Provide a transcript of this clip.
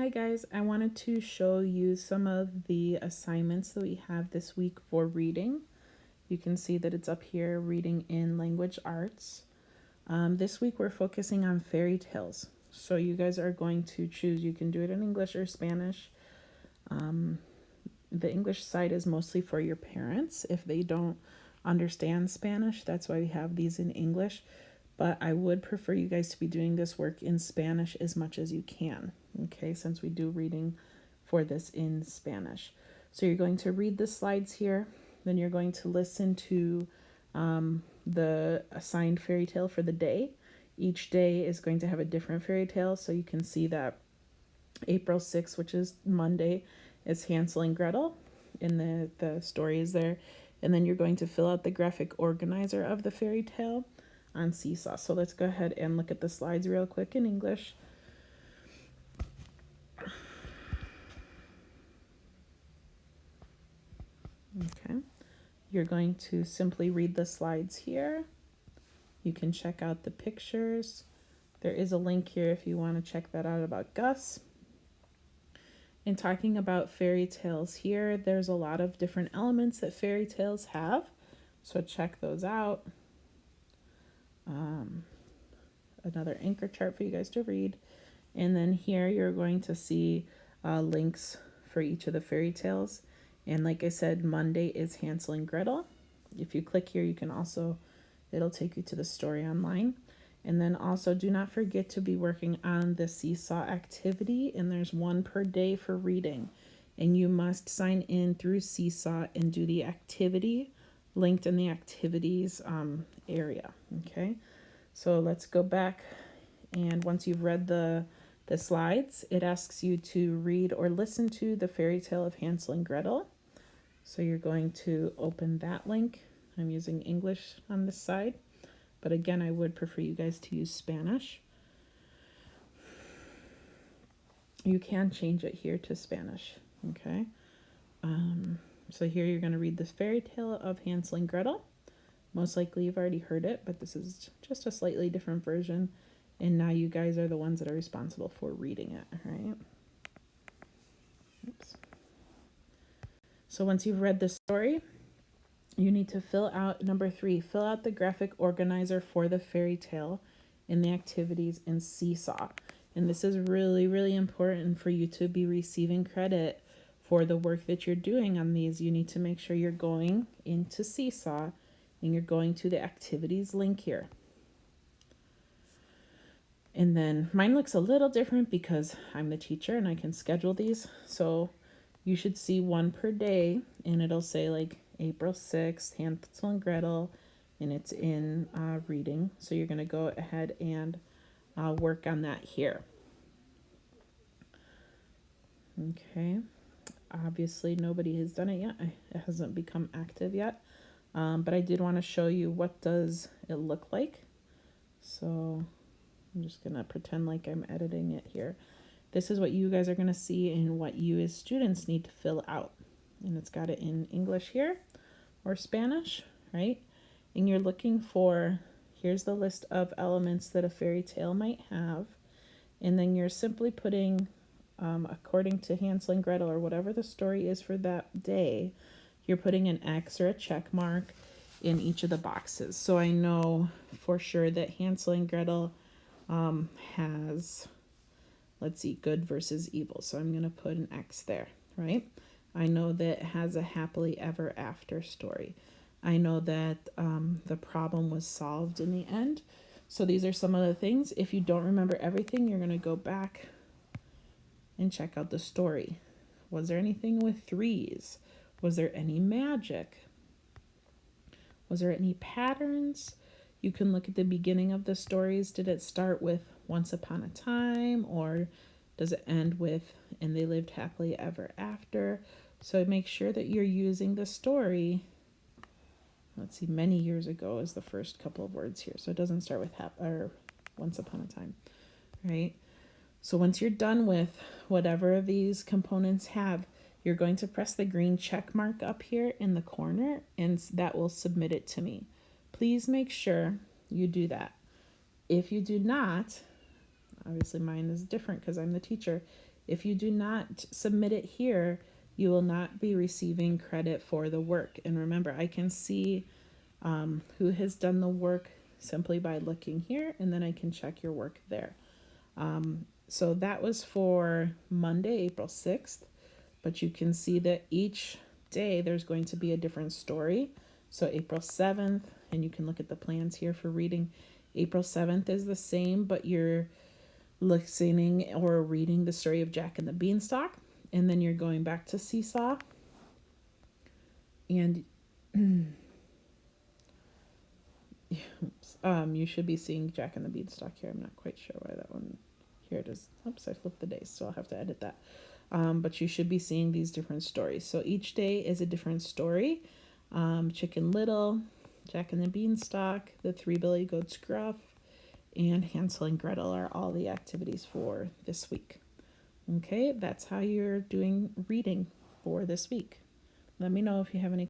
Hi guys, I wanted to show you some of the assignments that we have this week for reading. You can see that it's up here, reading in language arts. This week we're focusing on fairy tales. So you guys are going to choose, you can do it in English or Spanish. The English side is mostly for your parents. If they don't understand Spanish, that's why we have these in English. But I would prefer you guys to be doing this work in Spanish as much as you can, okay, since we do reading for this in Spanish. So you're going to read the slides here, then you're going to listen to the assigned fairy tale for the day. Each day is going to have a different fairy tale, so you can see that April 6th, which is Monday, is Hansel and Gretel, and the story is there. And then you're going to fill out the graphic organizer of the fairy tale on Seesaw. So let's go ahead and look at the slides real quick in English. Okay, you're going to simply read the slides here. You can check out the pictures. There is a link here if you want to check that out about Gus. In talking about fairy tales here, there's a lot of different elements that fairy tales have, so check those out. Another anchor chart for you guys to read. And then here you're going to see links for each of the fairy tales. And like I said, Monday is Hansel and Gretel. If you click here, you can also, it'll take you to the story online. And then also do not forget to be working on the Seesaw activity. And there's one per day for reading. And you must sign in through Seesaw and do the activity linked in the activities area. Okay, so let's go back. And once you've read the slides, it asks you to read or listen to the fairy tale of Hansel and Gretel. So you're going to open that link. I'm using English on this side, but again, I would prefer you guys to use Spanish. You can change it here to Spanish, okay? So here you're going to read this fairy tale of Hansel and Gretel. Most likely you've already heard it, but this is just a slightly different version. And now you guys are the ones that are responsible for reading it, right? Oops. So once you've read the story, you need to fill out, number 3, fill out the graphic organizer for the fairy tale in the activities in Seesaw. And this is really, really important for you to be receiving credit for the work that you're doing on these. You need to make sure you're going into Seesaw and you're going to the activities link here. And then mine looks a little different because I'm the teacher and I can schedule these. So you should see one per day and it'll say like April 6th, Hansel and Gretel, and it's in reading. So you're going to go ahead and work on that here. Okay. Obviously nobody has done it yet. It hasn't become active yet. But I did want to show you what does it look like. So I'm just going to pretend like I'm editing it here. This is what you guys are going to see and what you as students need to fill out. And it's got it in English here or Spanish, right? And you're looking for, here's the list of elements that a fairy tale might have. And then you're simply putting, according to Hansel and Gretel or whatever the story is for that day, you're putting an X or a check mark in each of the boxes. So I know for sure that Hansel and Gretel has, let's see, good versus evil. So I'm going to put an X there, right? I know that it has a happily ever after story. I know that the problem was solved in the end. So these are some of the things. If you don't remember everything, you're going to go back and check out the story. Was there anything with threes? Was there any magic? Was there any patterns? You can look at the beginning of the stories. Did it start with once upon a time, or does it end with and they lived happily ever after? So make sure that you're using the story. Let's see, many years ago is the first couple of words here. So it doesn't start with or once upon a time, right? So once you're done with whatever these components have, you're going to press the green check mark up here in the corner, and that will submit it to me. Please make sure you do that. If you do not, obviously mine is different because I'm the teacher. If you do not submit it here, you will not be receiving credit for the work. And remember, I can see who has done the work simply by looking here, and then I can check your work there. So that was for Monday, April 6th, but you can see that each day there's going to be a different story. So April 7th, and you can look at the plans here for reading. April 7th is the same, but you're listening or reading the story of Jack and the Beanstalk, and then you're going back to Seesaw. And you should be seeing Jack and the Beanstalk here. I'm not quite sure why that one. Here it is. Oops, I flipped the days, so I'll have to edit that. But you should be seeing these different stories. So each day is a different story. Chicken Little, Jack and the Beanstalk, the Three Billy Goats Gruff, and Hansel and Gretel are all the activities for this week. Okay, that's how you're doing reading for this week. Let me know if you have any